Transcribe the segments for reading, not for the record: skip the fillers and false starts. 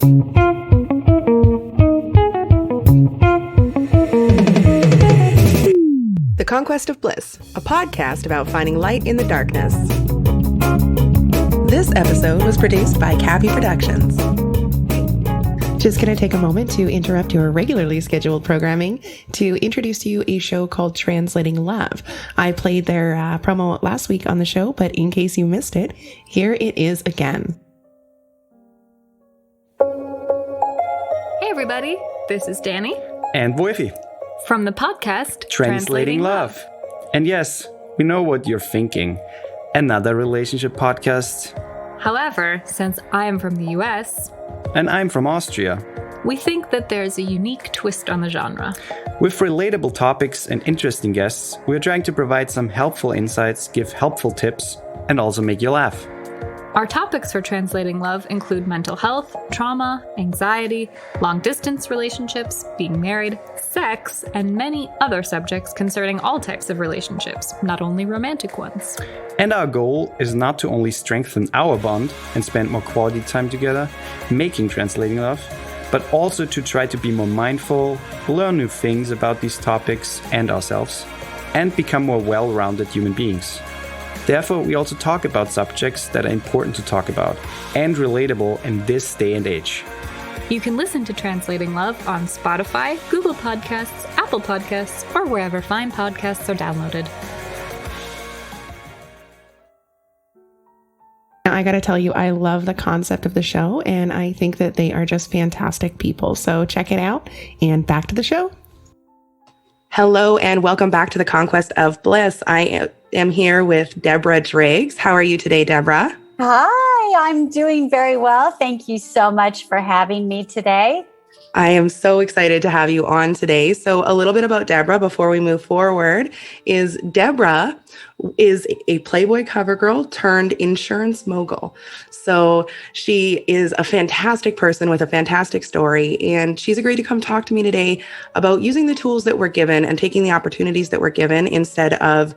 The Conquest of Bliss, a podcast about finding light in the darkness. This episode was produced by Cappy Productions. Just going to take a moment to interrupt your regularly scheduled programming to introduce to you a show called Translating Love. I played their promo last week on the show, but in case you missed it, here it is again. Hey everybody, this is Danny. And Wolfie. From the podcast Translating Love. And yes, we know what you're thinking. Another relationship podcast. However, since I am from the US, and I'm from Austria, we think that there's a unique twist on the genre. With relatable topics and interesting guests, we're trying to provide some helpful insights, give helpful tips, and also make you laugh. Our topics for Translating Love include mental health, trauma, anxiety, long-distance relationships, being married, sex, and many other subjects concerning all types of relationships, not only romantic ones. And our goal is not to only strengthen our bond and spend more quality time together, making Translating Love, but also to try to be more mindful, learn new things about these topics and ourselves, and become more well-rounded human beings. Therefore, we also talk about subjects that are important to talk about and relatable in this day and age. You can listen to Translating Love on Spotify, Google Podcasts, Apple Podcasts, or wherever fine podcasts are downloaded. I got to tell you, I love the concept of the show, and I think that they are just fantastic people. So check it out, and back to the show. Hello, and welcome back to the Conquest of Bliss. I am here with Deborah Driggs. How are you today, Deborah? Hi, I'm doing very well. Thank you so much for having me today. I am so excited to have you on today. So a little bit about Deborah before we move forward is Deborah is a Playboy cover girl turned insurance mogul. So she is a fantastic person with a fantastic story. And she's agreed to come talk to me today about using the tools that we're given and taking the opportunities that we're given instead of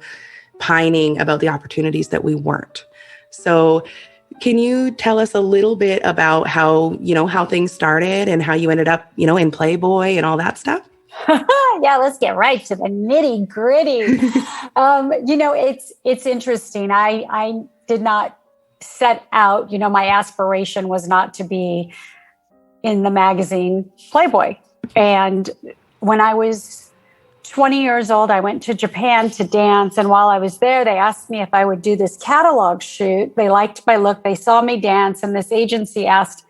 pining about the opportunities that we weren't. So can you tell us a little bit about how things started and how you ended up, in Playboy and all that stuff? Yeah, let's get right to the nitty gritty. It's interesting. I did not set out, my aspiration was not to be in the magazine Playboy. And when I was 20 years old, I went to Japan to dance. And while I was there, they asked me if I would do this catalog shoot. They liked my look. They saw me dance. And this agency asked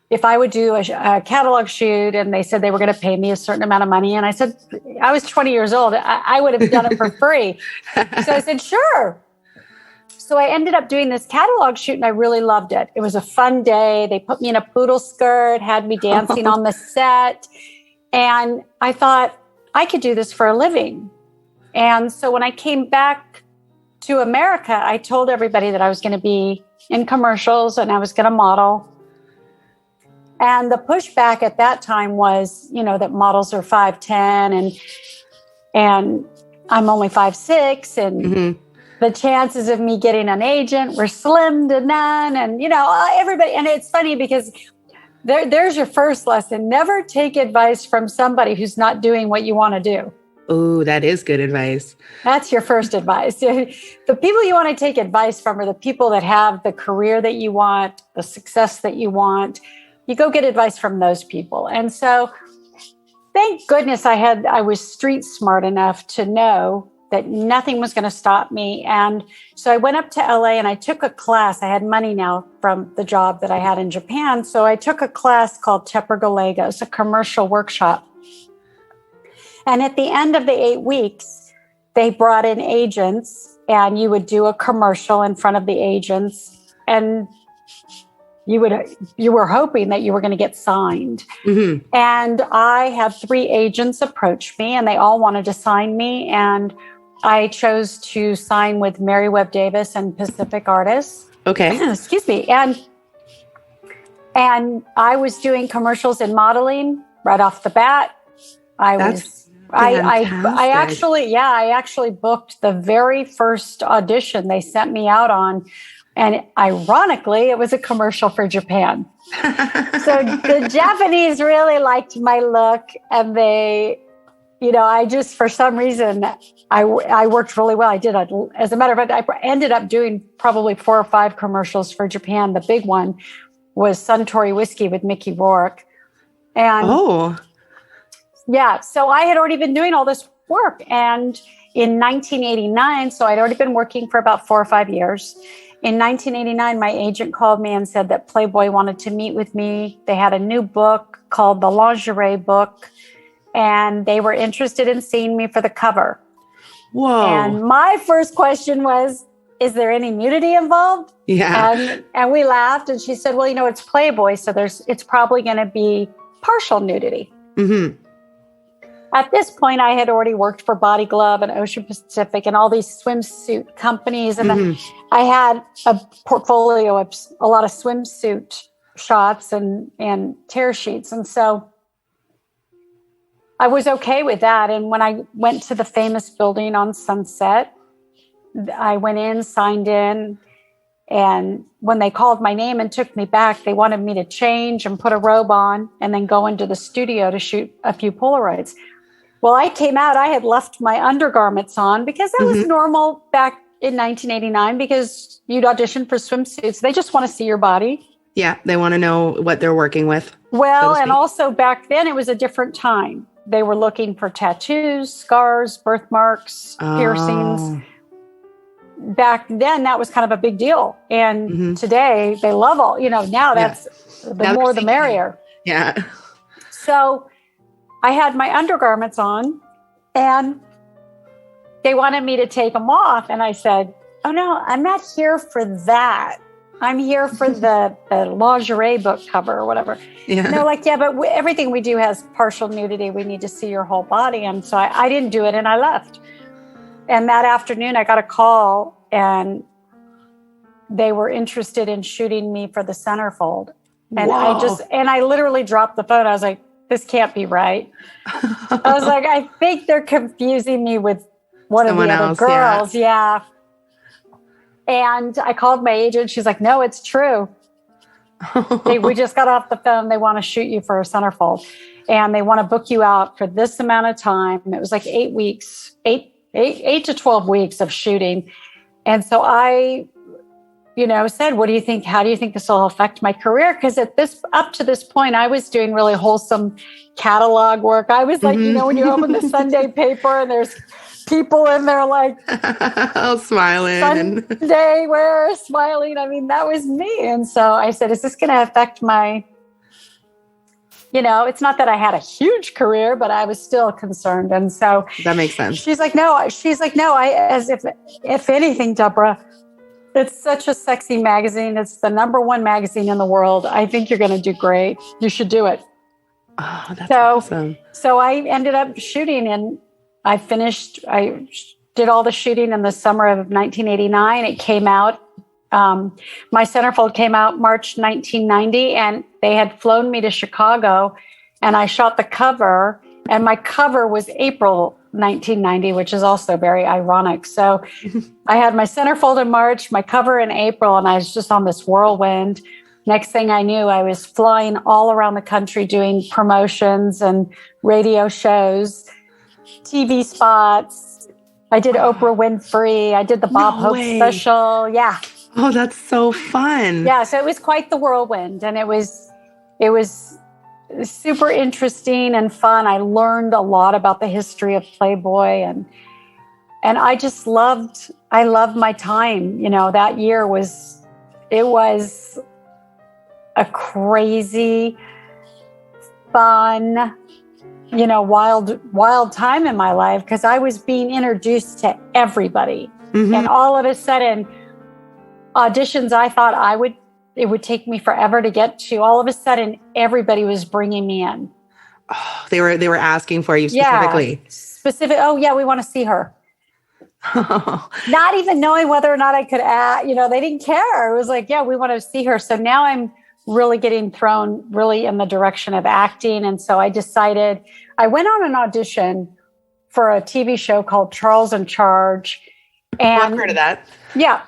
if I would do a catalog shoot. And they said they were going to pay me a certain amount of money. And I said, I was 20 years old. I would have done it for free. So I said, sure. So I ended up doing this catalog shoot and I really loved it. It was a fun day. They put me in a poodle skirt, had me dancing on the set. And I thought, I could do this for a living. And so when I came back to America, I told everybody that I was going to be in commercials and I was going to model. And the pushback at that time was, that models are 5'10" and I'm only 5'6", and the chances of me getting an agent were slim to none. And, everybody, and it's funny because there's your first lesson. Never take advice from somebody who's not doing what you want to do. Oh, that is good advice. That's your first advice. The people you want to take advice from are the people that have the career that you want, the success that you want. You go get advice from those people. And so thank goodness I was street smart enough to know that nothing was going to stop me. And so I went up to LA and I took a class. I had money now from the job that I had in Japan. So I took a class called Tepper Gallegos, a commercial workshop. And at the end of the 8 weeks, they brought in agents and you would do a commercial in front of the agents. And you were hoping that you were going to get signed. Mm-hmm. And I had 3 agents approach me and they all wanted to sign me. And I chose to sign with Mary Webb Davis and Pacific Artists. Okay. Excuse me. And I was doing commercials and modeling right off the bat. I actually booked the very first audition they sent me out on And ironically, it was a commercial for Japan. So the Japanese really liked my look, and they, I just, for some reason, I worked really well. I did. As a matter of fact, I ended up doing probably 4 or 5 commercials for Japan. The big one was Suntory Whiskey with Mickey Rourke. And yeah, so I had already been doing all this work. And in 1989, so I'd already been working for about 4 or 5 years. In 1989, my agent called me and said that Playboy wanted to meet with me. They had a new book called The Lingerie Book, and they were interested in seeing me for the cover. Whoa. And my first question was, is there any nudity involved? Yeah. And we laughed, and she said, well, it's Playboy, so it's probably going to be partial nudity. Mm-hmm. At this point, I had already worked for Body Glove and Ocean Pacific and all these swimsuit companies. And I had a portfolio of a lot of swimsuit shots and tear sheets. And so I was okay with that. And when I went to the famous building on Sunset, I went in, signed in. And when they called my name and took me back, they wanted me to change and put a robe on and then go into the studio to shoot a few Polaroids. Well, I came out, I had left my undergarments on because that was normal back in 1989 because you'd audition for swimsuits. They just want to see your body. Yeah, they want to know what they're working with. Well, and also back then it was a different time. They were looking for tattoos, scars, birthmarks, piercings. Back then, that was kind of a big deal. And today, they love all, now that's the more the merrier. Yeah. So I had my undergarments on, and they wanted me to take them off. And I said, oh, no, I'm not here for that. I'm here for the lingerie book cover or whatever. Yeah. And they're like, yeah, but everything we do has partial nudity. We need to see your whole body. And so I didn't do it, and I left. And that afternoon, I got a call, and they were interested in shooting me for the centerfold. And I literally dropped the phone. I was like, this can't be right. I was like, I think they're confusing me with one of the other girls. Yeah. And I called my agent. She's like, no, it's true. We just got off the phone. They want to shoot you for a centerfold. And they want to book you out for this amount of time. It was like 8 weeks, 8 to 12 weeks of shooting. And so I, said, what do you think? How do you think this will affect my career? Because up to this point, I was doing really wholesome catalog work. I was like, when you open the Sunday paper and there's people in there like smiling. Sunday wear, smiling. I mean, that was me. And so I said, is this going to affect my, it's not that I had a huge career, but I was still concerned. And so that makes sense. She's like, no, as if anything, Deborah, it's such a sexy magazine. It's the #1 magazine in the world. I think you're going to do great. You should do it. Oh, that's awesome. So I ended up shooting, and I did all the shooting in the summer of 1989. It came out. My centerfold came out March 1990, and they had flown me to Chicago, and I shot the cover, and my cover was April 1990, which is also very ironic. So I had my centerfold in March, my cover in April, and I was just on this whirlwind. Next thing I knew, I was flying all around the country doing promotions and radio shows, TV spots. I did Oprah Winfrey. I did the Bob Hope special. Yeah. Oh, that's so fun. Yeah. So it was quite the whirlwind, and it was super interesting and fun. I learned a lot about the history of Playboy, and I just loved my time. That year was a crazy, fun, wild time in my life, because I was being introduced to everybody. And all of a sudden, auditions I thought it would take me forever to get to, all of a sudden, everybody was bringing me in. Oh, they were asking for you specifically. Yeah, oh yeah, we want to see her. Not even knowing whether or not I could act, they didn't care. It was like, yeah, we want to see her. So now I'm really getting thrown really in the direction of acting. And so I decided, I went on an audition for a TV show called Charles in Charge. And I've heard of that. Yeah.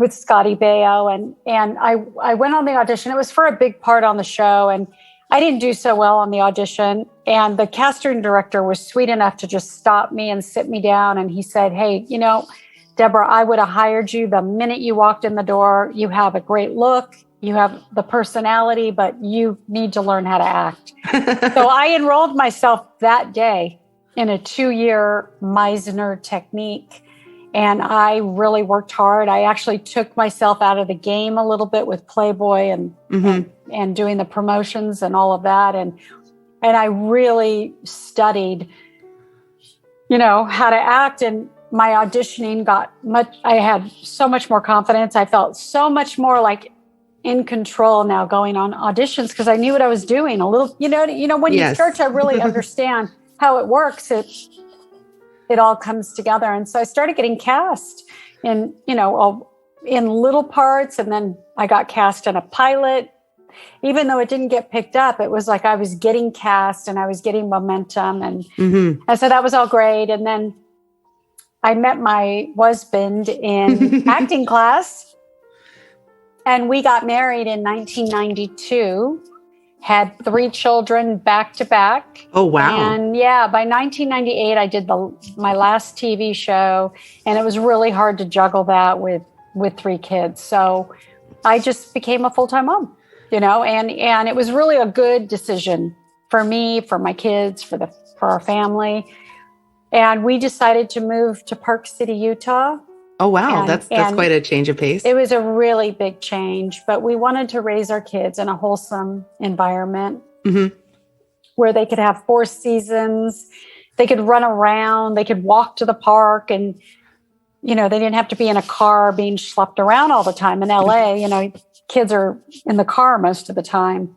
with Scotty Baio. And I went on the audition. It was for a big part on the show. And I didn't do so well on the audition. And the casting director was sweet enough to just stop me and sit me down. And he said, hey, Deborah, I would have hired you the minute you walked in the door. You have a great look. You have the personality, but you need to learn how to act. So I enrolled myself that day in a 2-year Meisner technique. And I really worked hard. I actually took myself out of the game a little bit with Playboy and doing the promotions and all of that. And I really studied, how to act. And my auditioning I had so much more confidence. I felt so much more like in control now going on auditions because I knew what I was doing a little, when you start to really understand how it works, it all comes together. And so I started getting cast in little parts. And then I got cast in a pilot. Even though it didn't get picked up, it was like I was getting cast and I was getting momentum. And so that was all great. And then I met my husband in acting class. And we got married in 1992. Had 3 children back to back. Oh, wow. And by 1998, I did my last TV show, and it was really hard to juggle that with 3 kids. So I just became a full-time mom, and it was really a good decision for me, for my kids, for our family. And we decided to move to Park City, Utah. Oh, wow. That's quite a change of pace. It was a really big change, but we wanted to raise our kids in a wholesome environment where they could have 4 seasons. They could run around. They could walk to the park and, they didn't have to be in a car being schlepped around all the time. In LA, kids are in the car most of the time.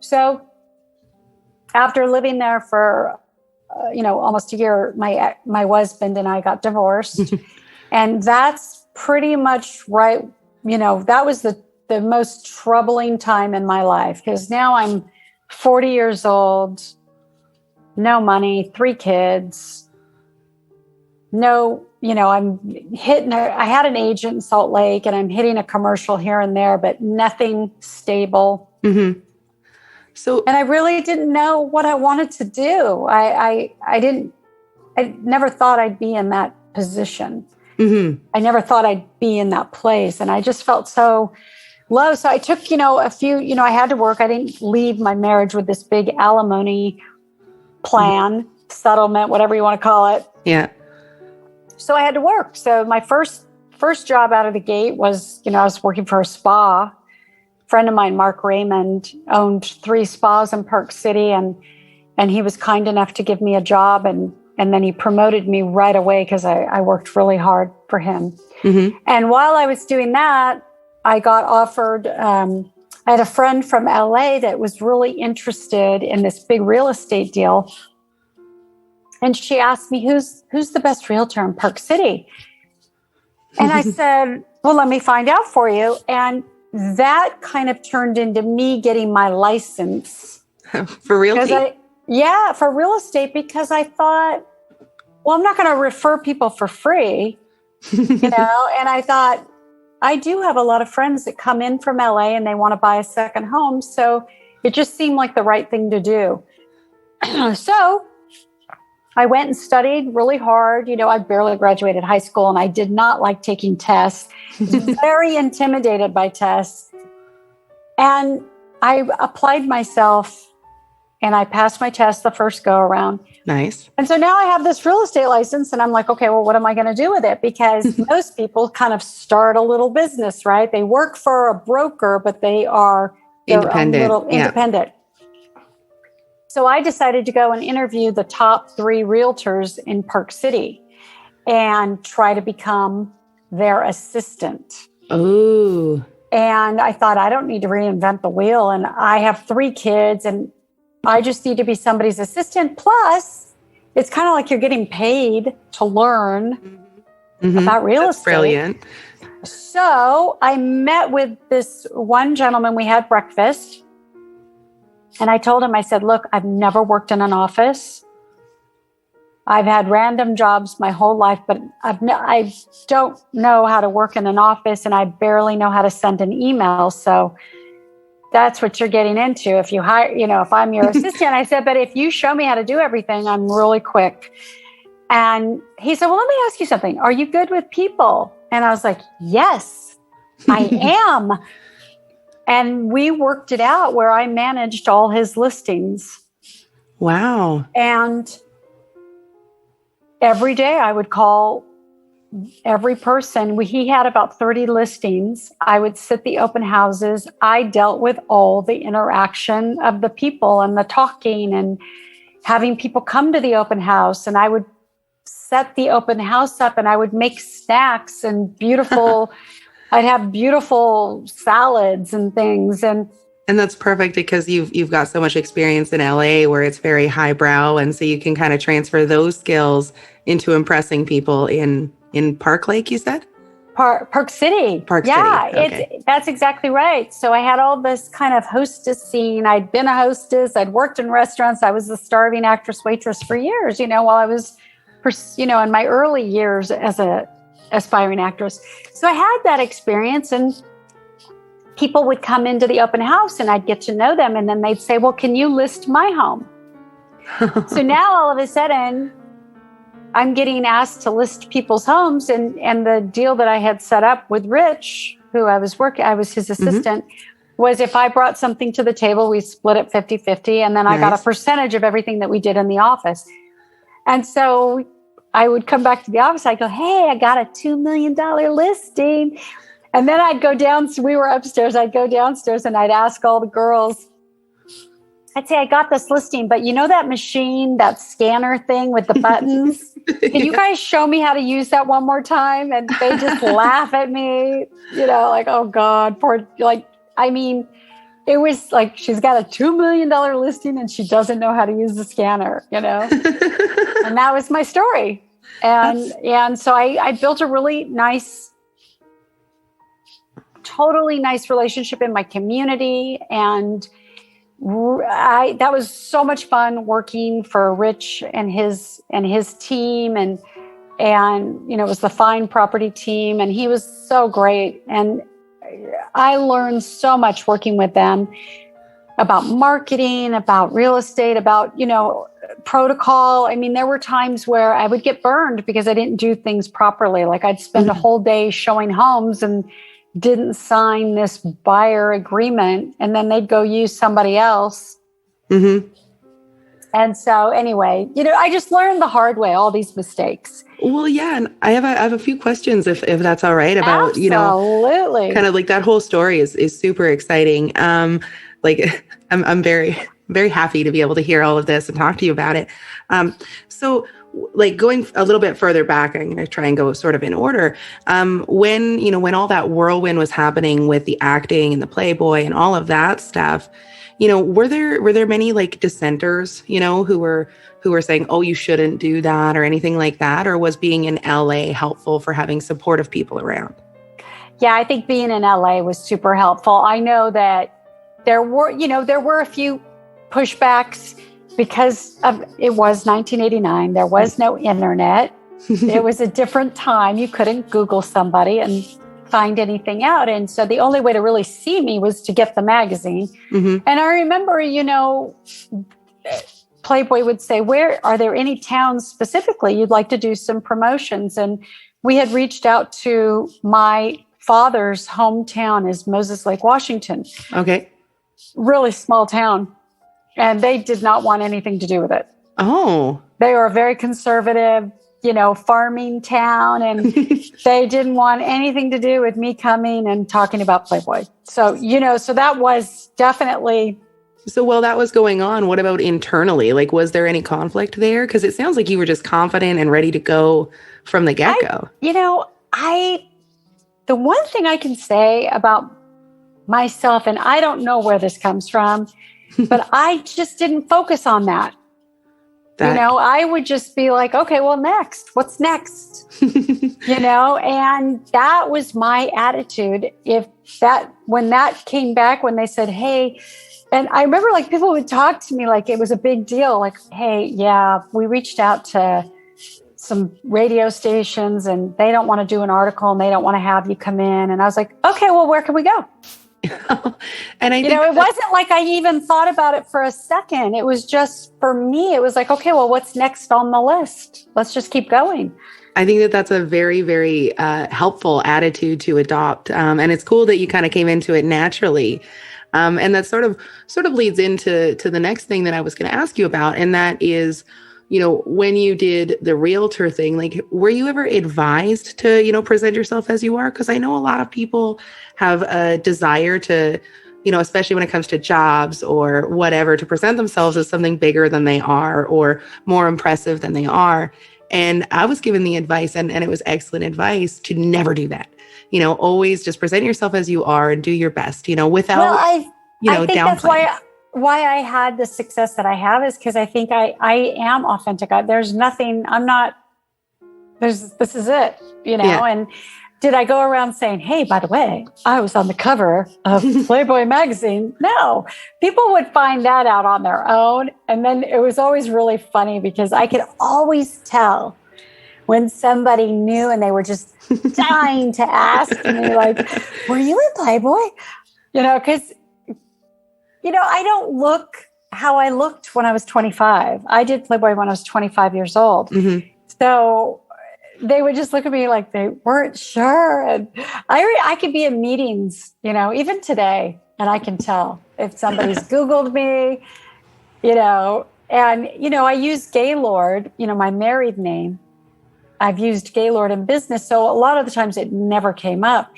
So after living there for, almost a year, my husband and I got divorced. And that's pretty much right. That was the most troubling time in my life because now I'm 40 years old, no money, 3 kids, I'm hitting, I had an agent in Salt Lake and I'm hitting a commercial here and there, but nothing stable. So, and I really didn't know what I wanted to do. I never thought I'd be in that position. I never thought I'd be in that place. And I just felt so low. So I took, a few, I had to work. I didn't leave my marriage with this big alimony plan, settlement, whatever you want to call it. Yeah. So I had to work. So my first job out of the gate was, I was working for a spa. A friend of mine, Mark Raymond, owned 3 spas in Park City. And he was kind enough to give me a job. And then he promoted me right away because I worked really hard for him. And while I was doing that, I got offered, I had a friend from LA that was really interested in this big real estate deal. And she asked me, who's the best realtor in Park City? And I said, well, let me find out for you. And that kind of turned into me getting my license. For realty? For real estate, because I thought, well, I'm not going to refer people for free, and I thought, I do have a lot of friends that come in from LA and they want to buy a second home. So it just seemed like the right thing to do. So I went and studied really hard. I barely graduated high school and I did not like taking tests. Very intimidated by tests. And I applied myself and I passed my test the first go around. Nice. And so now I have this real estate license and I'm like, okay, well, what am I going to do with it? Because most people kind of start a little business, right? They work for a broker, but they are independent. Independent. So I decided to go and interview the top 3 realtors in Park City and try to become their assistant. Oh. And I thought, I don't need to reinvent the wheel. And I have 3 kids and I just need to be somebody's assistant. Plus, it's kind of like you're getting paid to learn about real estate. Brilliant. So I met with this one gentleman. We had breakfast. And I told him, I said, look, I've never worked in an office. I've had random jobs my whole life, but I don't know how to work in an office, and I barely know how to send an email. So that's what you're getting into. If you hire, if I'm your assistant, I said, but if you show me how to do everything, I'm really quick. And he said, well, let me ask you something. Are you good with people? And I was like, yes, I am. And we worked it out where I managed all his listings. Wow. And every day I would call every person. He had about 30 listings. I would sit the open houses. I dealt with all the interaction of the people and the talking and having people come to the open house. And I would set the open house up and I would make snacks and I'd have beautiful salads and things. And that's perfect because you've got so much experience in LA where it's very highbrow. And so you can kind of transfer those skills into impressing people in Park Lake, you said? Park City. City. Okay. That's exactly right. So I had all this kind of hostess scene. I'd been a hostess. I'd worked in restaurants. I was a starving actress waitress for years, while I was, in my early years as a aspiring actress. So I had that experience, and people would come into the open house and I'd get to know them. And then they'd say, well, can you list my home? So now all of a sudden I'm getting asked to list people's homes. And the deal that I had set up with Rich, who I was his assistant, was if I brought something to the table, we split it 50-50. And then I got a percentage of everything that we did in the office. And so I would come back to the office. I'd go, hey, I got a $2 million listing. And then I'd go down. So we were upstairs. I'd go downstairs and I'd ask all the girls. I'd say, I got this listing, but that machine, that scanner thing with the buttons, can you guys show me how to use that one more time? And they just laugh at me, like, oh God, it was like, she's got a $2 million listing and she doesn't know how to use the scanner, And that was my story. And so I built a really totally nice relationship in my community. And that was so much fun working for Rich and his team. And it was the Fine Property team. And he was so great. And I learned so much working with them about marketing, about real estate, about, protocol. I mean, there were times where I would get burned because I didn't do things properly. Like I'd spend a whole day showing homes and didn't sign this buyer agreement, and then they'd go use somebody else. Mm-hmm. And so anyway, I just learned the hard way, all these mistakes. Well, yeah. And I have a few questions if that's all right about, Absolutely. Kind of like that whole story is super exciting. I'm very, very happy to be able to hear all of this and talk to you about it. So like going a little bit further back, I'm going to try and go sort of in order. When all that whirlwind was happening with the acting and the Playboy and all of that stuff, were there many like dissenters, who were saying, oh, you shouldn't do that or anything like that? Or was being in LA helpful for having supportive people around? Yeah, I think being in LA was super helpful. I know that there were a few pushbacks because it was 1989. There was no internet. It was a different time. You couldn't Google somebody and find anything out. And so the only way to really see me was to get the magazine. Mm-hmm. And I remember, Playboy would say, are there any towns specifically you'd like to do some promotions? And we had reached out to my father's hometown is Moses Lake, Washington. Okay. Really small town. And they did not want anything to do with it. Oh. They were a very conservative, farming town. And they didn't want anything to do with me coming and talking about Playboy. So, so that was definitely. So while that was going on, what about internally? Like, was there any conflict there? Because it sounds like you were just confident and ready to go from the get-go. The one thing I can say about myself, and I don't know where this comes from, but I just didn't focus on that. I would just be like, okay, well, next, what's next? And that was my attitude. When that came back, when they said, hey, and I remember like people would talk to me like it was a big deal. Like, hey, yeah, we reached out to some radio stations and they don't want to do an article and they don't want to have you come in. And I was like, okay, well, where can we go? And I think it wasn't like I even thought about it for a second. It was just, for me, it was like, okay, well, what's next on the list? Let's just keep going. I think that that's a very, very helpful attitude to adopt. And it's cool that you kind of came into it naturally. And that sort of leads into the next thing that I was going to ask you about. And that is, when you did the realtor thing, like, were you ever advised to, present yourself as you are? Because I know a lot of people have a desire to, especially when it comes to jobs or whatever, to present themselves as something bigger than they are or more impressive than they are. And I was given the advice, and it was excellent advice, to never do that. Always just present yourself as you are and do your best, without, I think that's downplaying. why I had the success that I have, is because I think I am authentic. There's nothing, this is it, Yeah. And did I go around saying, hey, by the way, I was on the cover of Playboy magazine? No, people would find that out on their own. And then it was always really funny because I could always tell when somebody knew and they were just dying to ask me, like, were you in Playboy? Because, I don't look how I looked when I was 25. I did Playboy when I was 25 years old. Mm-hmm. So they would just look at me like they weren't sure. And I could be in meetings, even today, and I can tell if somebody's Googled me, and, I use Gaylord, my married name. I've used Gaylord in business. So a lot of the times it never came up.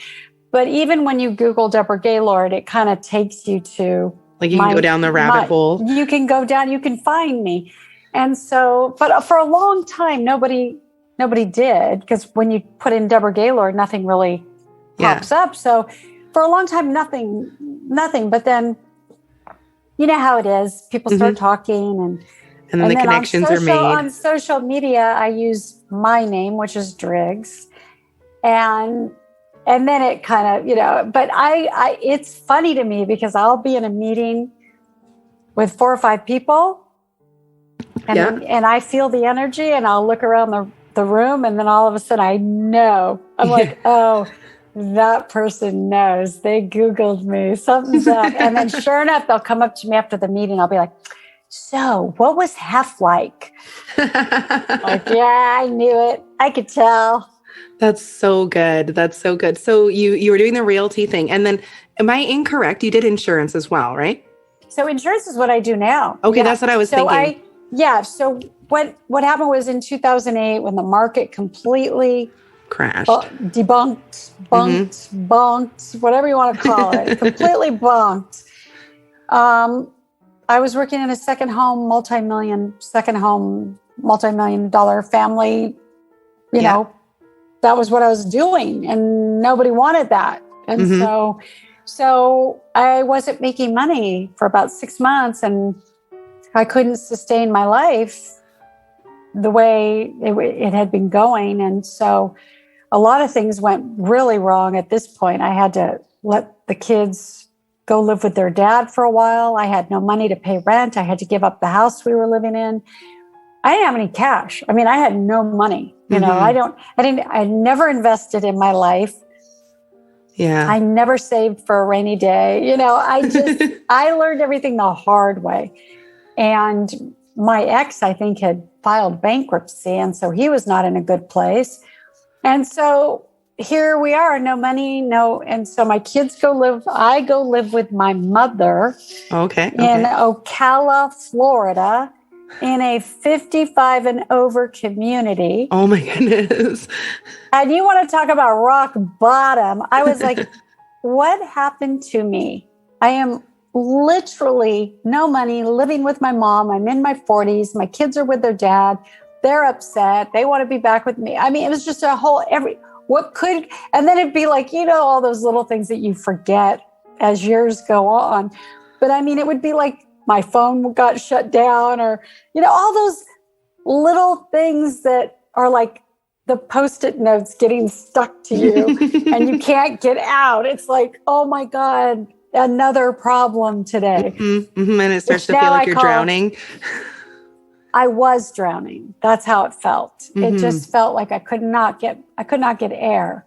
But even when you Google Deborah Gaylord, it kind of takes you to, like, you can go down the rabbit hole. You can go down, you can find me. And so, but for a long time, nobody did, because when you put in Deborah Gaylord, nothing really pops up. So for a long time, nothing. But then, you know how it is. People start talking and then the connections are made. On social media, I use my name, which is Driggs. And then it kind of, but I it's funny to me because I'll be in a meeting with 4 or 5 people and I feel the energy and I'll look around the room, and then all of a sudden I know. I'm like, oh, that person knows. They Googled me. Something's up. And then sure enough, they'll come up to me after the meeting. I'll be like, so what was Hef like? Like, yeah, I knew it. I could tell. That's so good. That's so good. So you were doing the realty thing. And then, am I incorrect? You did insurance as well, right? So insurance is what I do now. Okay, that's what I was thinking. So what happened was in 2008, when the market completely crashed, bonked, whatever you want to call it, completely bonked. I was working in a second home, multi-million dollar family, that was what I was doing, and nobody wanted that. And so I wasn't making money for about 6 months, and I couldn't sustain my life the way it had been going. And so a lot of things went really wrong at this point. I had to let the kids go live with their dad for a while. I had no money to pay rent. I had to give up the house we were living in. I didn't have any cash. I mean, I had no money. I never invested in my life. Yeah. I never saved for a rainy day. I learned everything the hard way. And my ex, I think, had filed bankruptcy. And so he was not in a good place. And so here we are, no money, and so my kids I go live with my mother in Ocala, Florida, in a 55 and over community. Oh my goodness. And you want to talk about rock bottom. I was like, what happened to me? I am literally no money, living with my mom. I'm in my 40s. My kids are with their dad. They're upset. They want to be back with me. I mean, it was just a whole, and then it'd be like, all those little things that you forget as years go on. But I mean, it would be like my phone got shut down, or, all those little things that are like the Post-it notes getting stuck to you and you can't get out. It's like, oh my God, another problem today. And it starts to feel like you're drowning. I was drowning. That's how it felt. It just felt like I could not get air.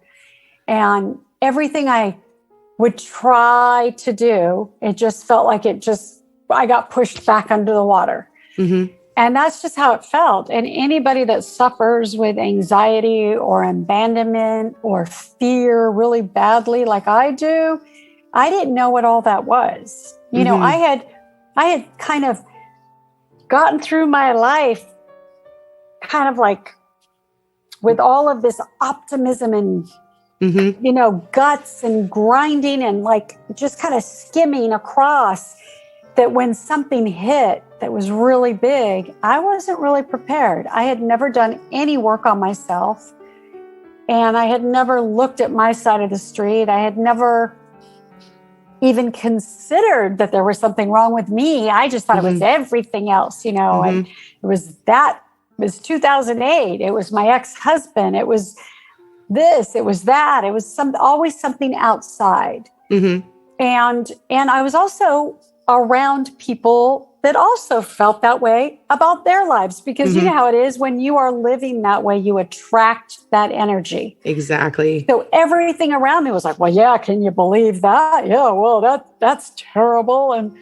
And everything I would try to do, it just felt like I got pushed back under the water. And that's just how it felt. And anybody that suffers with anxiety or abandonment or fear really badly, like I do, I didn't know what all that was. You know, I had kind of gotten through my life kind of like with all of this optimism and, you know, guts and grinding and like just kind of skimming across, that when something hit that was really big, I wasn't really prepared. I had never done any work on myself, and I had never looked at my side of the street. I had never even considered that there was something wrong with me. I just thought it was everything else, you know, and it was 2008. It was my ex-husband. It was this, it was that. It was always something outside. And I was also around people that also felt that way about their lives, because you know how it is when you are living that way, you attract that energy. Exactly. So everything around me was like, well, yeah, can you believe that? Yeah, well, that's terrible. And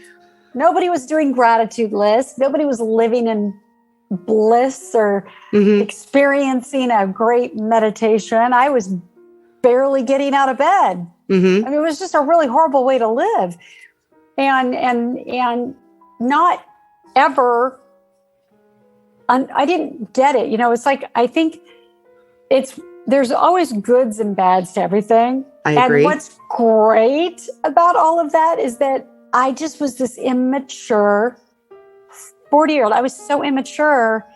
nobody was doing gratitude lists. Nobody was living in bliss or experiencing a great meditation. I was barely getting out of bed. I mean, it was just a really horrible way to live. And not ever, I didn't get it. You know, it's like, I think there's always goods and bads to everything. I agree. And what's great about all of that is that I just was this immature 40-year-old. I was so immature.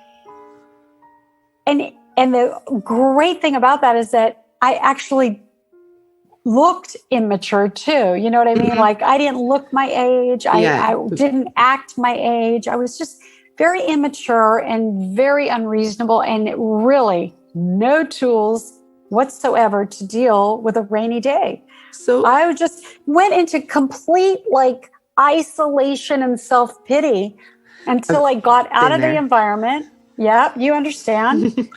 And the great thing about that is that I actually looked immature too. You know what I mean? Like, I didn't look my age. I didn't act my age. I was just very immature and very unreasonable, and really no tools whatsoever to deal with a rainy day. So I just went into complete like isolation and self-pity until I got out of the environment. Yeah, you understand.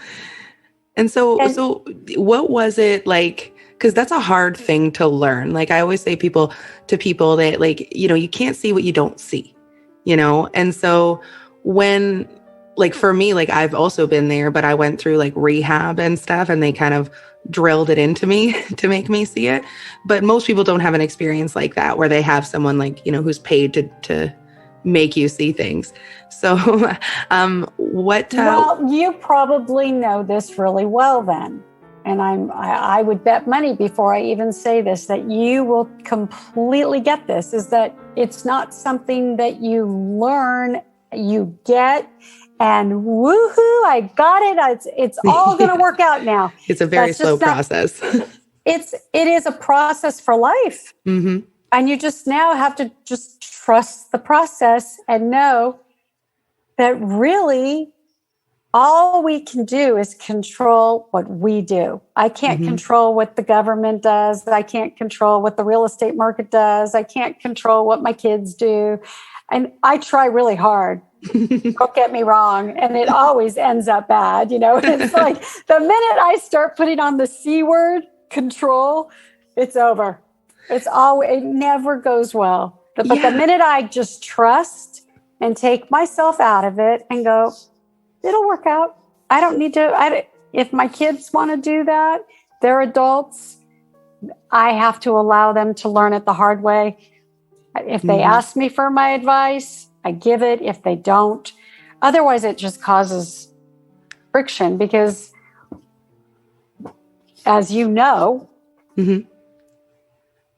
And so what was it like? Because that's a hard thing to learn. Like I always say to people that, like, you know, you can't see what you don't see, you know? And so when, like, for me, like, I've also been there, but I went through like rehab and stuff, and they kind of drilled it into me to make me see it. But most people don't have an experience like that, where they have someone like, you know, who's paid to make you see things. So well, you probably know this really well then. And I would bet money before I even say this, that you will completely get this, is that it's not something that you learn, you get, and woohoo, I got it. It's all going to work out now. It's a very slow process. It is a process for life. And you just now have to just trust the process and know that really all we can do is control what we do. I can't control what the government does. I can't control what the real estate market does. I can't control what my kids do. And I try really hard. Don't get me wrong. And it always ends up bad. You know, it's like the minute I start putting on the C word, control, it's over. It never goes well. But the minute I just trust and take myself out of it and go, it'll work out. I don't need to. If my kids want to do that, they're adults. I have to allow them to learn it the hard way. If they ask me for my advice, I give it. If they don't, otherwise it just causes friction, because, as you know,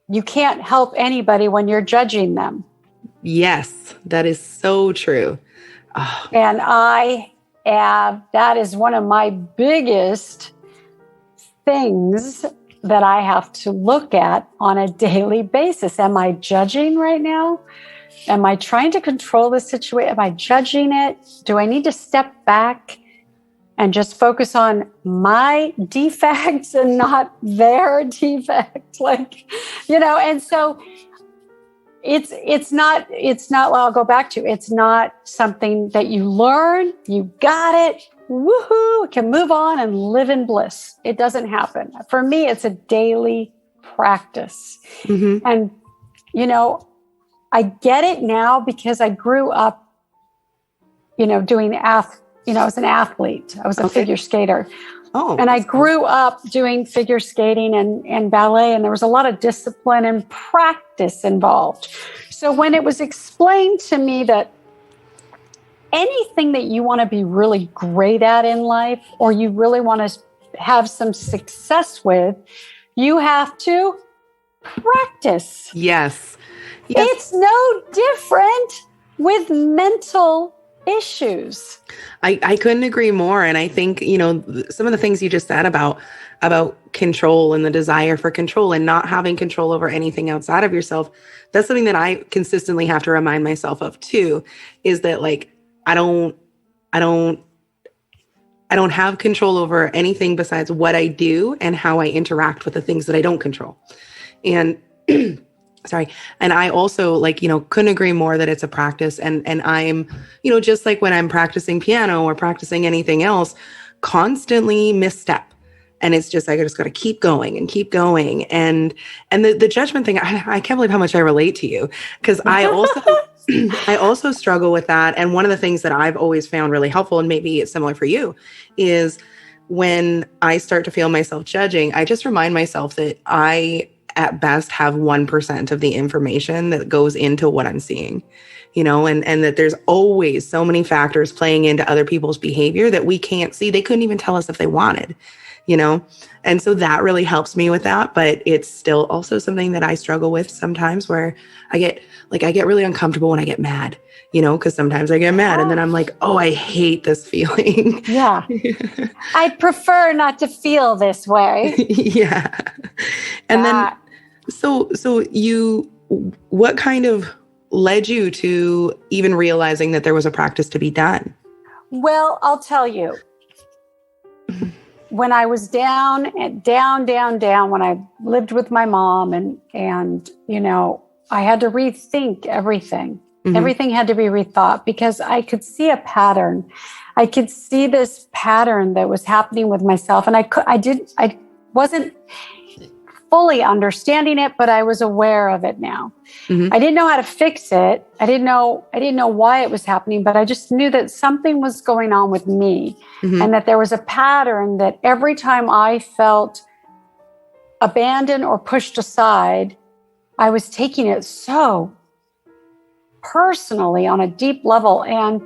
you can't help anybody when you're judging them. Yes, that is so true. Oh. And that is one of my biggest things that I have to look at on a daily basis. Am I judging right now? Am I trying to control the situation? Am I judging it? Do I need to step back and just focus on my defects and not their defect? Like, you know, and so it's not, well, I'll go back to, it's not something that you learn, you got it, woohoo, can move on and live in bliss. It doesn't happen. For me, it's a daily practice. Mm-hmm. And, I get it now because I grew up, doing I was an athlete. I was a figure skater. Oh, and I grew up doing figure skating and ballet, and there was a lot of discipline and practice involved. So when it was explained to me that anything that you want to be really great at in life, or you really want to have some success with, you have to practice. Yes. It's no different with mental issues. I couldn't agree more. And I think, some of the things you just said about control and the desire for control and not having control over anything outside of yourself, that's something that I consistently have to remind myself of too, is that like, I don't have control over anything besides what I do and how I interact with the things that I don't control. And sorry. And I also couldn't agree more that it's a practice. And I'm, just like when I'm practicing piano or practicing anything else, constantly misstep. And it's just, I just got to keep going and keep going. And the judgment thing, I can't believe how much I relate to you, because I also struggle with that. And one of the things that I've always found really helpful, and maybe it's similar for you, is when I start to feel myself judging, I just remind myself that I at best have 1% of the information that goes into what I'm seeing, and that there's always so many factors playing into other people's behavior that we can't see. They couldn't even tell us if they wanted, and so that really helps me with that. But it's still also something that I struggle with sometimes, where I get really uncomfortable when I get mad, because sometimes I get mad and then I'm like, oh, I hate this feeling. Yeah. I prefer not to feel this way. Yeah. And then, so what kind of led you to even realizing that there was a practice to be done? Well, I'll tell you, when I was down, when I lived with my mom and I had to rethink everything. Mm-hmm. Everything had to be rethought because I could see a pattern. I could see this pattern that was happening with myself. And I wasn't fully understanding it, but I was aware of it now. Mm-hmm. I didn't know how to fix it. I didn't know why it was happening, but I just knew that something was going on with me. Mm-hmm. And that there was a pattern that every time I felt abandoned or pushed aside, I was taking it so personally on a deep level, and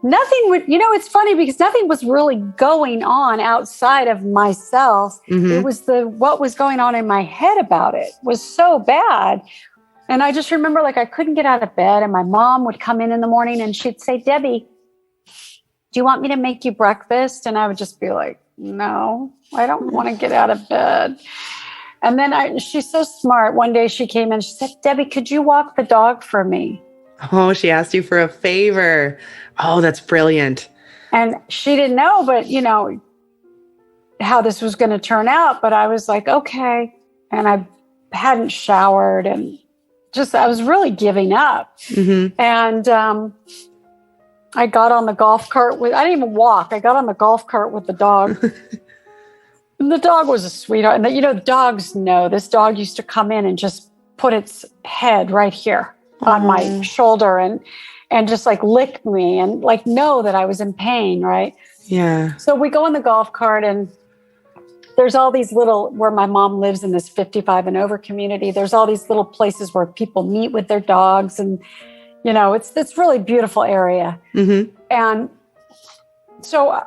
nothing would, it's funny because nothing was really going on outside of myself. Mm-hmm. It was what was going on in my head about it was so bad. And I just remember I couldn't get out of bed, and my mom would come in the morning and she'd say, Debbie, do you want me to make you breakfast? And I would just be like, no, I don't want to get out of bed. And then she's so smart. One day she came in and she said, Debbie, could you walk the dog for me? Oh, she asked you for a favor. Oh, that's brilliant. And she didn't know, but how this was going to turn out. But I was like, okay. And I hadn't showered and I was really giving up. Mm-hmm. And I got on the golf cart I didn't even walk. I got on the golf cart with the dog. And the dog was a sweetheart. And dogs know. This dog used to come in and just put its head right here on my shoulder and just lick me and know that I was in pain, right? Yeah. So we go in the golf cart, and there's all these where my mom lives in this 55 and over community, there's all these little places where people meet with their dogs, and it's really beautiful area. Mm-hmm. And so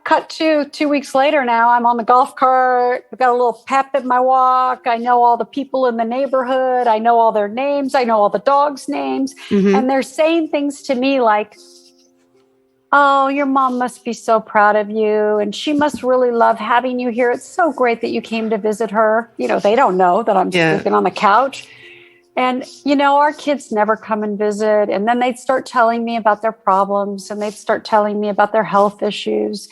cut to 2 weeks later now, I'm on the golf cart. I've got a little pep in my walk. I know all the people in the neighborhood. I know all their names. I know all the dogs' names. Mm-hmm. And they're saying things to me like, oh, your mom must be so proud of you. And she must really love having you here. It's so great that you came to visit her. They don't know that I'm sleeping on the couch. And, our kids never come and visit. And then they'd start telling me about their problems, and they'd start telling me about their health issues.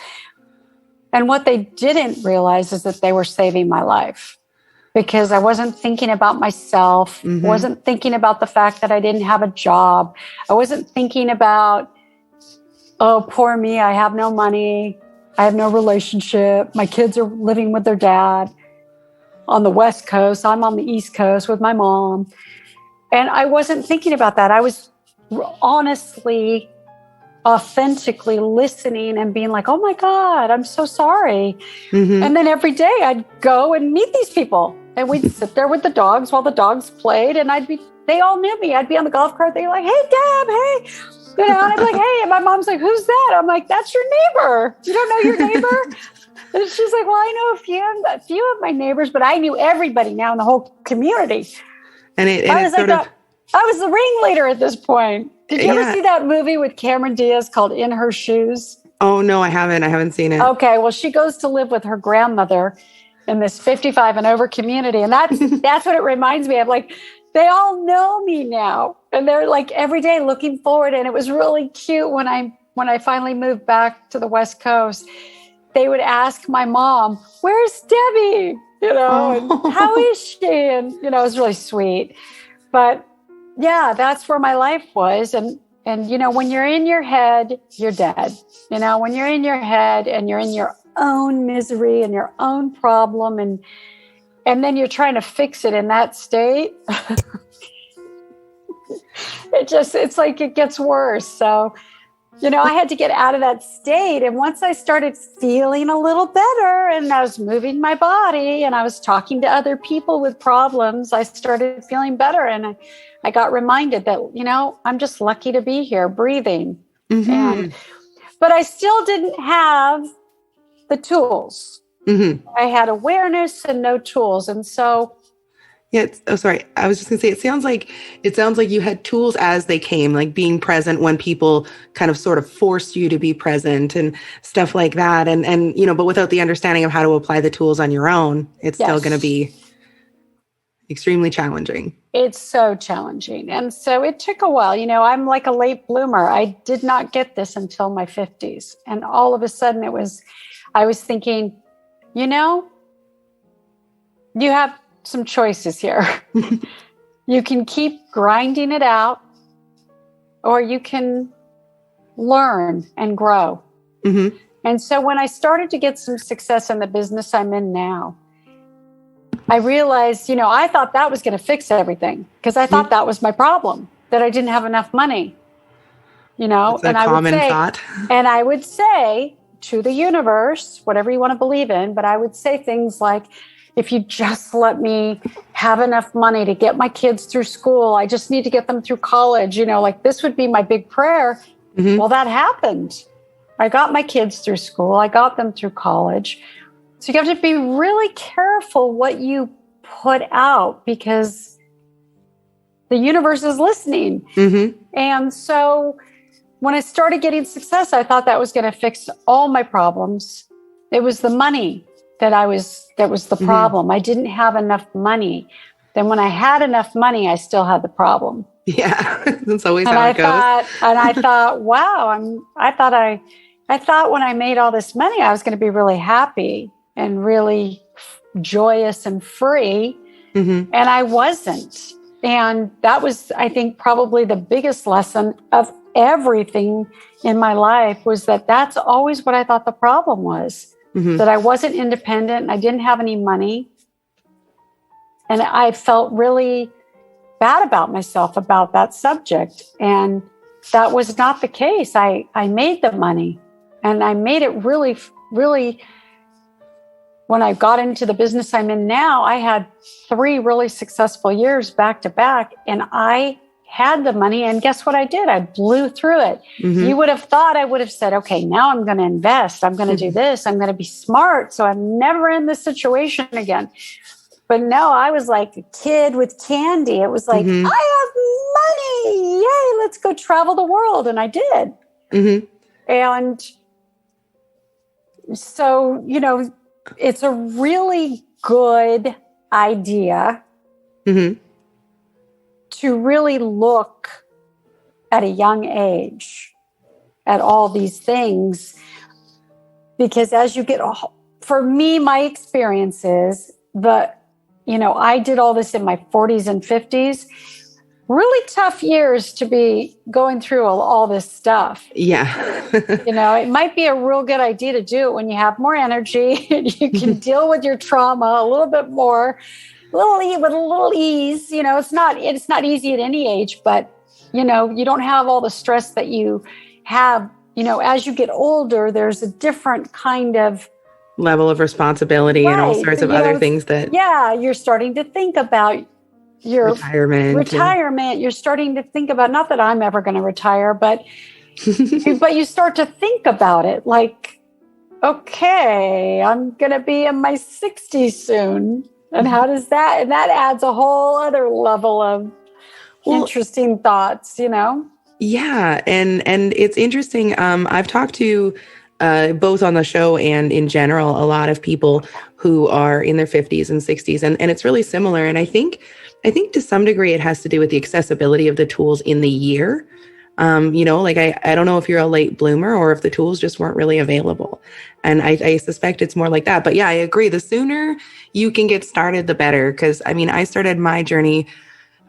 And what they didn't realize is that they were saving my life. because I wasn't thinking about myself. Wasn't thinking about the fact that I didn't have a job. I wasn't thinking about, oh, poor me, I have no money. I have no relationship. My kids are living with their dad on the West Coast. I'm on the East Coast with my mom. And I wasn't thinking about that. I was honestly, authentically listening and being like, oh my God, I'm so sorry. And then every day I'd go and meet these people. And we'd sit there with the dogs while the dogs played. And they all knew me. I'd be on the golf cart. They'd be like, hey, Deb, hey. You know, and I'd be like, hey. And my mom's like, who's that? I'm like, that's your neighbor. You don't know your neighbor? And she's like, well, I know a few of my neighbors, but I knew everybody now in the whole community. I was the ringleader at this point. Did you ever see that movie with Cameron Diaz called In Her Shoes? Oh, no, I haven't seen it. Okay, well, she goes to live with her grandmother in this 55 and over community. And that's what it reminds me of. Like, they all know me now. And they're like every day looking forward. And it was really cute when I finally moved back to the West Coast. They would ask my mom, where's Debbie? You know, and how is she? And, you know, it was really sweet. But yeah, that's where my life was. And, you know, when you're in your head, you're dead. You know, when you're in your head and you're in your own misery and your own problem, and then you're trying to fix it in that state, it's like it gets worse. So, you know, I had to get out of that state. And once I started feeling a little better and I was moving my body and I was talking to other people with problems, I started feeling better. And I got reminded that, you know, I'm just lucky to be here breathing. But I still didn't have the tools. I had awareness and no tools. And so sorry. I was just gonna say, it sounds like you had tools as they came, like being present when people kind of sort of forced you to be present and stuff like that. And you know, but without the understanding of how to apply the tools on your own, it's still going to be extremely challenging. It's so challenging. And so it took a while. You know, I'm like a late bloomer. I did not get this until my 50s. And all of a sudden I was thinking, you know, you have some choices here. You can keep grinding it out, or you can learn and grow. And so when I started to get some success in the business I'm in now, I realized, you know, I thought that was going to fix everything because I thought that was my problem, that I didn't have enough money, you know. That's a common thought. And I would say to the universe, whatever you want to believe in, but I would say things like, if you just let me have enough money to get my kids through school, I just need to get them through college, you know, like this would be my big prayer. Well, that happened. I got my kids through school. I got them through college. So you have to be really careful what you put out because the universe is listening. And so when I started getting success, I thought that was going to fix all my problems. It was the money that was the problem. I didn't have enough money. Then when I had enough money, I still had the problem. Yeah, that's always how it goes. I thought, wow, I thought when I made all this money, I was going to be really happy and really joyous and free. And I wasn't. And that was, I think, probably the biggest lesson of everything in my life was that that's always what I thought the problem was. That I wasn't independent and I didn't have any money. And I felt really bad about myself about that subject. And that was not the case. I made the money and I made it really, really, when I got into the business I'm in now, I had 3 really successful years back to back and I had the money. And guess what I did? I blew through it. You would have thought I would have said, okay, now I'm going to invest. I'm going to do this. I'm going to be smart. So I'm never in this situation again. But no, I was like a kid with candy. It was like, I have money. Yay, let's go travel the world. And I did. And so, you know, it's a really good idea to really look at a young age at all these things. Because as you get, for me, my experience is I did all this in my 40s and 50s. Really tough years to be going through all this stuff. Yeah. It might be a real good idea to do it when you have more energy and you can deal with your trauma a little bit more, with a little ease. It's not easy at any age, but you don't have all the stress that you have. As you get older, there's a different kind of level of responsibility and all sorts of other things that. Yeah, you're starting to think about your retirement. You're starting to think about, not that I'm ever going to retire, but but you start to think about it like, okay, I'm going to be in my 60s soon. And how does that, and that adds a whole other level of interesting thoughts, Yeah. And it's interesting. I've talked to both on the show and in general, a lot of people who are in their 50s and 60s. And it's really similar. And I think to some degree it has to do with the accessibility of the tools in the year. I don't know if you're a late bloomer or if the tools just weren't really available. And I suspect it's more like that. But yeah, I agree. The sooner you can get started, the better. Because I started my journey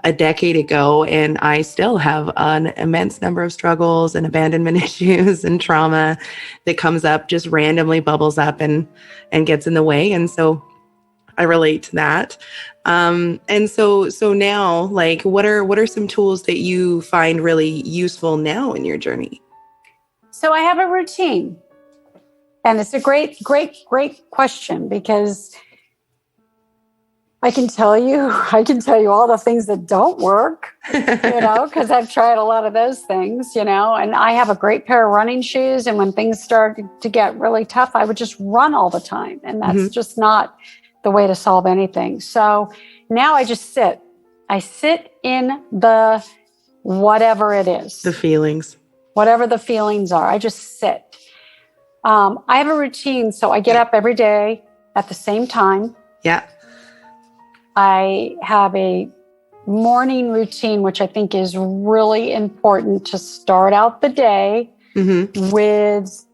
a decade ago, and I still have an immense number of struggles and abandonment issues and trauma that comes up, just randomly bubbles up and gets in the way. And so I relate to that. And so now, like, what are some tools that you find really useful now in your journey? So I have a routine, and it's a great question, because I can tell you all the things that don't work, because I've tried a lot of those things, and I have a great pair of running shoes. And when things started to get really tough, I would just run all the time. And that's just not the way to solve anything. So now I just sit. I sit in the whatever it is. The feelings. Whatever the feelings are. I just sit. I have a routine. So I get up every day at the same time. Yeah. I have a morning routine, which I think is really important to start out the day with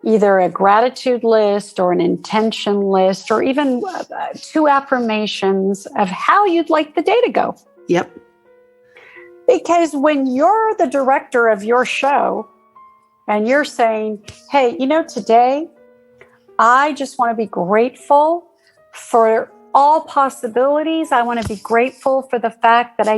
either a gratitude list or an intention list, or even 2 affirmations of how you'd like the day to go. Yep. Because when you're the director of your show and you're saying, hey, today I just want to be grateful for all possibilities. I want to be grateful for the fact that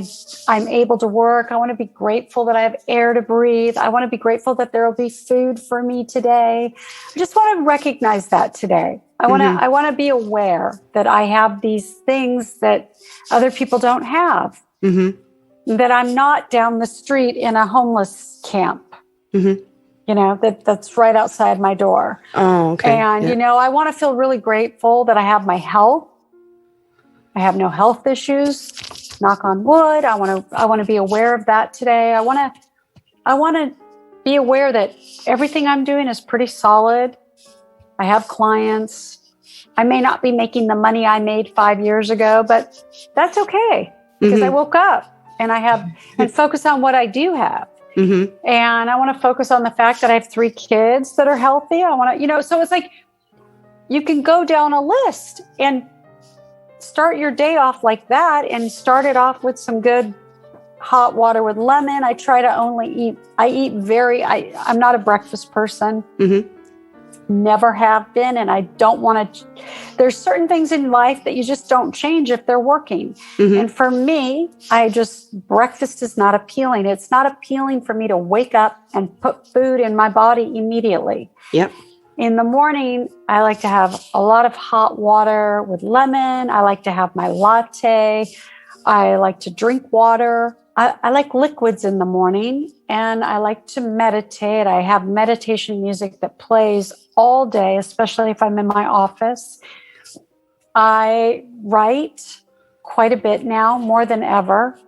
I'm able to work. I want to be grateful that I have air to breathe. I want to be grateful that there will be food for me today. I just want to recognize that today. I want to be aware that I have these things that other people don't have. That I'm not down the street in a homeless camp. That's right outside my door. Oh, okay. And I want to feel really grateful that I have my health. I have no health issues, knock on wood. I want to be aware of that today. I want to be aware that everything I'm doing is pretty solid. I have clients. I may not be making the money I made 5 years ago, but that's okay, because I woke up and and focus on what I do have. And I want to focus on the fact that I have 3 kids that are healthy. I want to, so it's like you can go down a list and start your day off like that, and start it off with some good hot water with lemon. I try to only I'm not a breakfast person. Never have been. And I don't want to, there's certain things in life that you just don't change if they're working. And for me, breakfast is not appealing. It's not appealing for me to wake up and put food in my body immediately. Yep. In the morning, I like to have a lot of hot water with lemon. I like to have my latte. I like to drink water. I like liquids in the morning, and I like to meditate. I have meditation music that plays all day, especially if I'm in my office. I write quite a bit now, more than ever.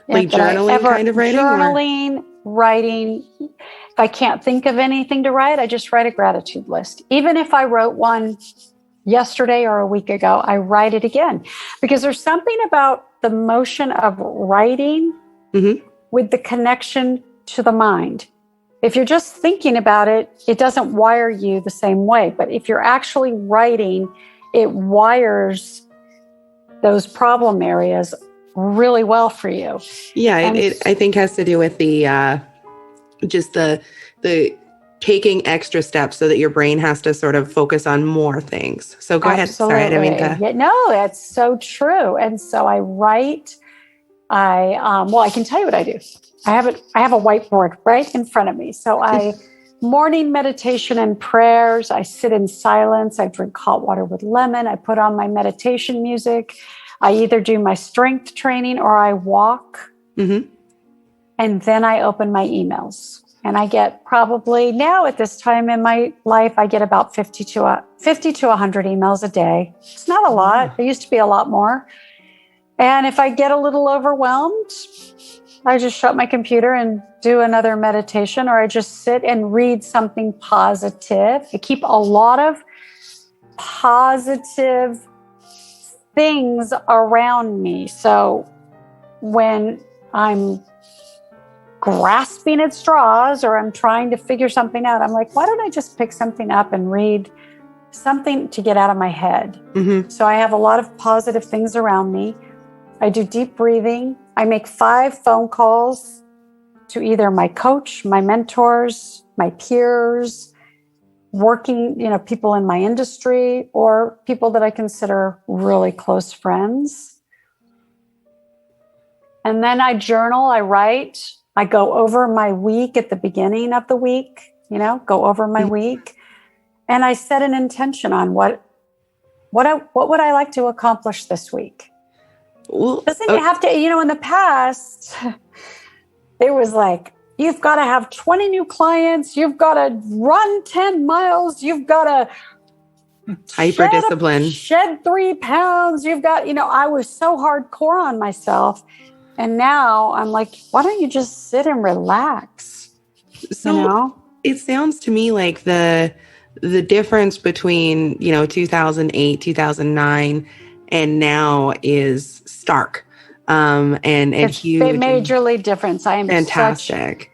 Like journaling kind of writing? Journaling, writing. If I can't think of anything to write, I just write a gratitude list. Even if I wrote one yesterday or a week ago, I write it again. Because there's something about the motion of writing with the connection to the mind. If you're just thinking about it, it doesn't wire you the same way. But if you're actually writing, it wires those problem areas really well for you. Yeah, it I think has to do with the just the taking extra steps so that your brain has to sort of focus on more things. So go ahead. Sorry, I didn't mean to. Yeah, no, that's so true. And so I write. I can tell you what I do. I have a whiteboard right in front of me. So morning meditation and prayers. I sit in silence. I drink hot water with lemon. I put on my meditation music. I either do my strength training or I walk. Mm-hmm. And then I open my emails. And I get probably now at this time in my life, I get about 50 to 100 emails a day. It's not a lot. There used to be a lot more. And if I get a little overwhelmed, I just shut my computer and do another meditation, or I just sit and read something positive. I keep a lot of positive things around me. So when I'm grasping at straws or I'm trying to figure something out, I'm like, why don't I just pick something up and read something to get out of my head? Mm-hmm. So I have a lot of positive things around me. I do deep breathing. I make 5 phone calls to either my coach, my mentors, my peers, working, people in my industry, or people that I consider really close friends. And then I journal, I write. I go over my week at the beginning of the week, go over my week. And I set an intention on what would I like to accomplish this week? Well, doesn't it have to, in the past, it was like, you've got to have 20 new clients. You've got to run 10 miles. You've got to hyper discipline, shed 3 pounds. You've got, I was so hardcore on myself. And now I'm like, why don't you just sit and relax? So it sounds to me like the difference between, 2008, 2009 and now is stark. And it's huge. A majorly difference. I am fantastic.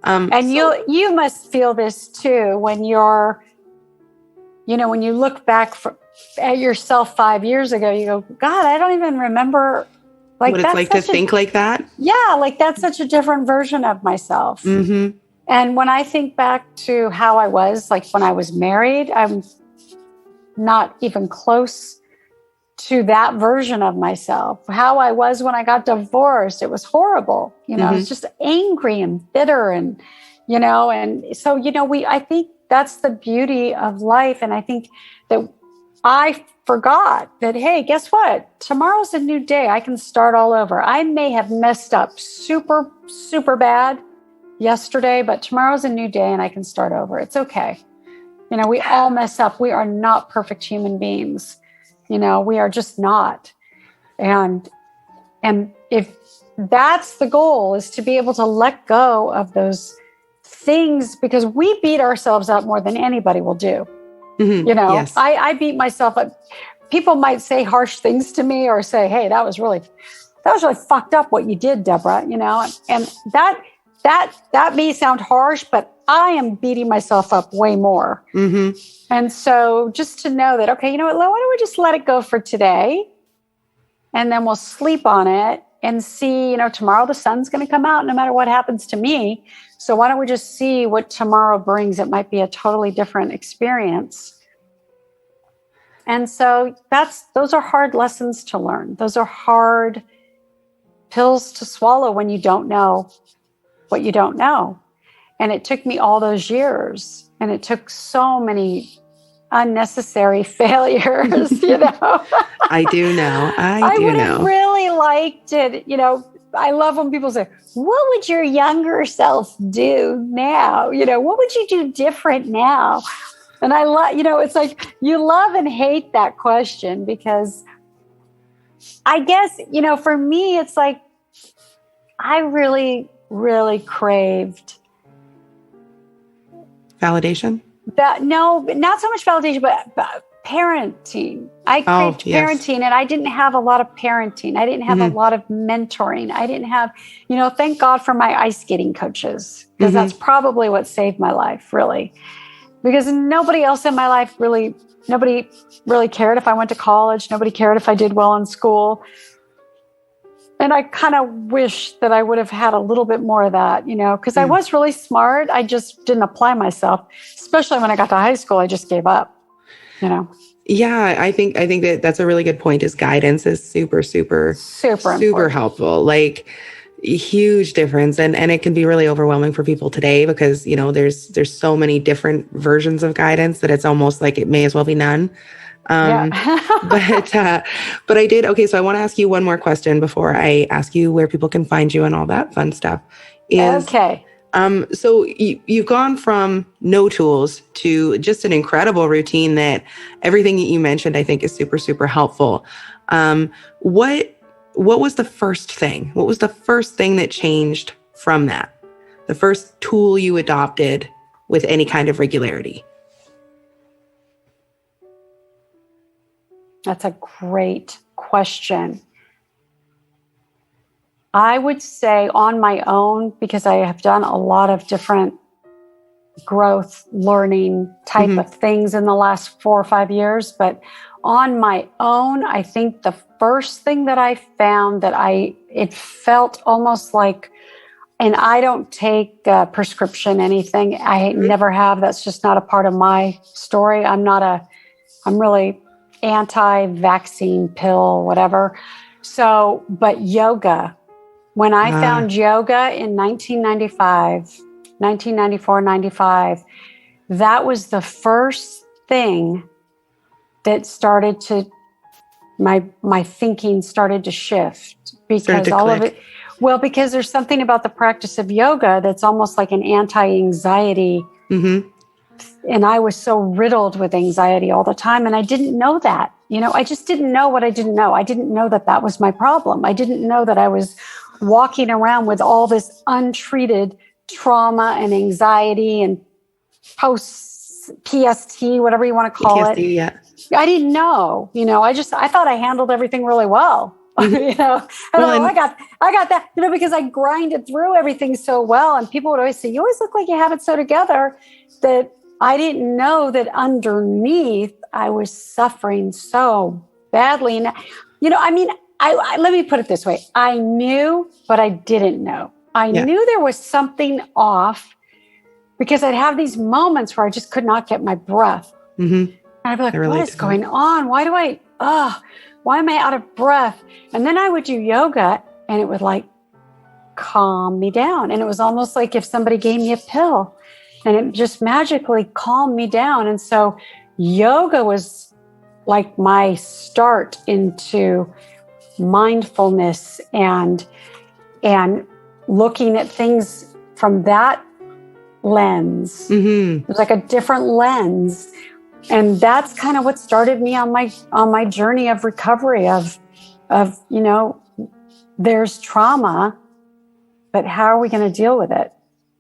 And you must feel this too when you're, when you look back at yourself 5 years ago, you go, God, I don't even remember what it's like to think like that. Yeah, like that's such a different version of myself. Mm-hmm. And when I think back to how I was, like when I was married, I'm not even close to that version of myself. How I was when I got divorced, it was horrible. I was just angry and bitter and, and so, I think that's the beauty of life. And I think that I forgot that, hey, guess what? Tomorrow's a new day. I can start all over. I may have messed up super, super bad yesterday, but tomorrow's a new day and I can start over. It's okay. We all mess up. We are not perfect human beings. We are just not. And if that's the goal, is to be able to let go of those things, because we beat ourselves up more than anybody will do. Mm-hmm. Yes. I beat myself up. People might say harsh things to me or say, hey, that was really fucked up what you did, Deborah, and that may sound harsh, but I am beating myself up way more. Mm-hmm. And so just to know that, okay, why don't we just let it go for today? And then we'll sleep on it and see, tomorrow the sun's going to come out no matter what happens to me. So why don't we just see what tomorrow brings? It might be a totally different experience. And so those are hard lessons to learn. Those are hard pills to swallow when you don't know what you don't know. And it took me all those years, and it took so many unnecessary failures, I do know. I would have really liked it. I love when people say, what would your younger self do now? What would you do different now? And I love, it's like you love and hate that question, because I guess, for me, it's like I really, really craved validation. No, not so much validation, but parenting. I craved parenting, and I didn't have a lot of parenting. I didn't have a lot of mentoring. I didn't have, thank God for my ice skating coaches, because that's probably what saved my life, really. because nobody else in my life nobody really cared if I went to college. Nobody cared if I did well in school. And I kind of wish that I would have had a little bit more of that, because I was really smart. I just didn't apply myself, especially when I got to high school. I just gave up, Yeah, I think that's a really good point. Is guidance is super helpful. Like, huge difference, and it can be really overwhelming for people today because there's so many different versions of guidance that it's almost like it may as well be none. But I did. Okay, so I want to ask you one more question before I ask you where people can find you and all that fun stuff. Okay. So you've gone from no tools to just an incredible routine that everything that you mentioned, I think, is super helpful. What was the first thing? What was the first thing that changed from that? The first tool you adopted with any kind of regularity? That's a great question. I would say on my own, because I have done a lot of different growth, learning type of things in the last 4 or 5 years. But on my own, I think the first thing that I found it felt almost like, and I don't take prescription anything. I never have. That's just not a part of my story. I'm really anti-vaccine pill, whatever. So, but yoga, when I found yoga in 1994, 95, that was the first thing that started to, my thinking started to shift because all of it, because there's something about the practice of yoga that's almost like an anti-anxiety. And I was so riddled with anxiety all the time. And I didn't know that, I just didn't know what I didn't know. I didn't know that was my problem. I didn't know that I was walking around with all this untreated trauma and anxiety and post PST, whatever you want to call it. Yeah. I didn't know, I thought I handled everything really well. I got that, because I grinded through everything so well. And people would always say, you always look like you have it so together, that I didn't know that underneath I was suffering so badly. And, let me put it this way. I knew, but I didn't know. I knew there was something off because I'd have these moments where I just could not get my breath. And I'd be like, what is going on? Why am I out of breath? And then I would do yoga and it would calm me down. And it was almost like if somebody gave me a pill and it just magically calmed me down. And so yoga was like my start into mindfulness and looking at things from that lens. It was like a different lens. And that's kind of what started me on my journey of recovery of there's trauma, but how are we going to deal with it?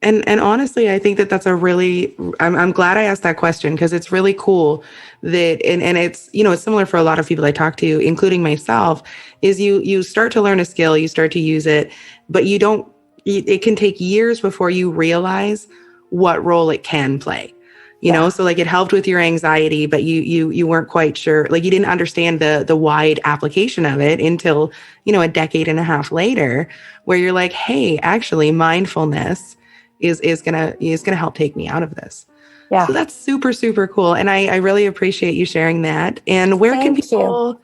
And honestly, I think that's I'm glad I asked that question because it's really cool that, and it's, it's similar for a lot of people I talk to, including myself, is you start to learn a skill, you start to use it, but it can take years before you realize what role it can play. So it helped with your anxiety, but you weren't quite sure, you didn't understand the wide application of it until, a decade and a half later, where you're like, hey, actually mindfulness is gonna help take me out of this. Yeah. So that's super cool. And I really appreciate you sharing that. And where can people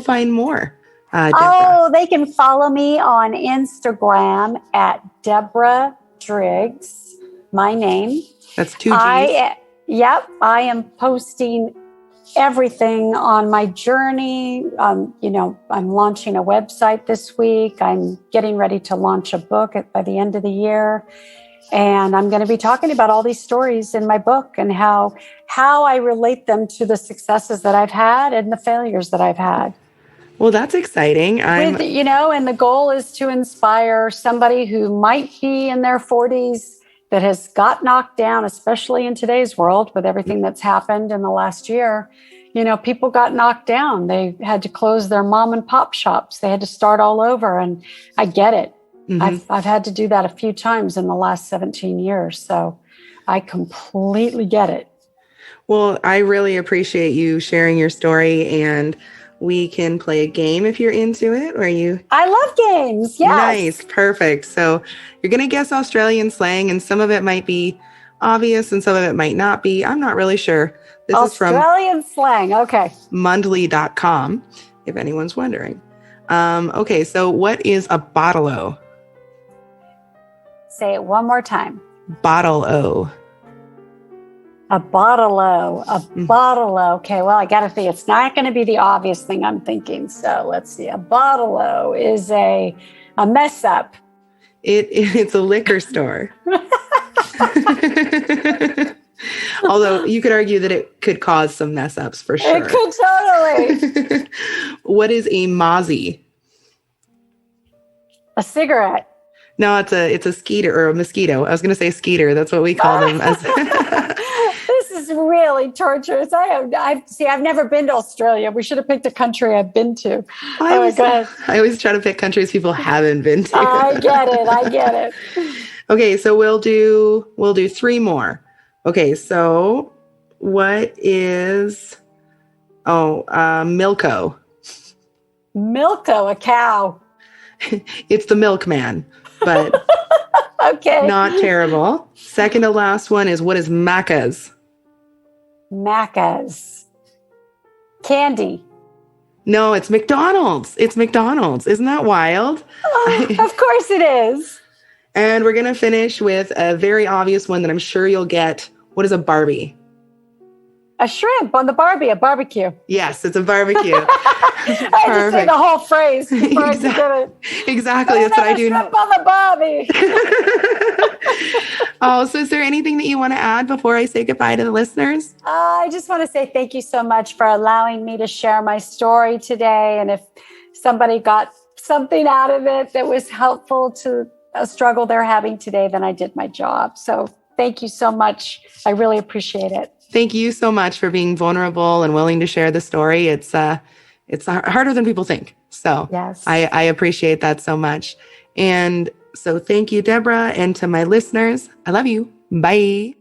find more? Deborah? They can follow me on Instagram at Deborah Driggs, my name. That's 2 G's. I am posting everything on my journey. I'm launching a website this week. I'm getting ready to launch a book by the end of the year. And I'm going to be talking about all these stories in my book and how I relate them to the successes that I've had and the failures that I've had. Well, that's exciting. And the goal is to inspire somebody who might be in their 40s that has got knocked down, especially in today's world with everything that's happened in the last year. People got knocked down. They had to close their mom and pop shops. They had to start all over. And I get it. I've had to do that a few times in the last 17 years. So I completely get it. Well, I really appreciate you sharing your story, and we can play a game if you're into it. I love games. Yes. Nice. Perfect. So you're going to guess Australian slang, and some of it might be obvious and some of it might not be. I'm not really sure. This is from Australian slang. Okay. Mundly.com, if anyone's wondering. Okay. So what is a bottle-o? Say it one more time. Bottle-o. A bottle-o. Bottle-o. Okay, well, I got to think. It's not going to be the obvious thing I'm thinking. So let's see. A bottle-o is a mess up. It's a liquor store. Although you could argue that it could cause some mess ups for sure. It could totally. What is a mozzie? A cigarette. No, it's a skeeter or a mosquito. I was going to say skeeter. That's what we call them. This is really torturous. I've never been to Australia. We should have picked a country I've been to. I always try to pick countries people haven't been to. I get it. Okay, so we'll do 3 more. Okay, so what is Milko? Milko, a cow. It's the milkman, but okay. Not terrible. Second to last one is what is Macca's? Macca's. Candy. No, it's McDonald's. It's McDonald's. Isn't that wild? Oh, of course it is. And we're going to finish with a very obvious one that I'm sure you'll get. What is a Barbie? A shrimp on the Barbie, a barbecue. Yes, it's a barbecue. I had to say the whole phrase before I did it. Exactly. That's what I do. Shrimp on the Barbie. Oh, so is there anything that you want to add before I say goodbye to the listeners? I just want to say thank you so much for allowing me to share my story today. And if somebody got something out of it that was helpful to a struggle they're having today, then I did my job. So thank you so much. I really appreciate it. Thank you so much for being vulnerable and willing to share the story. It's harder than people think. So yes. I appreciate that so much. And so thank you, Deborah. And to my listeners, I love you. Bye.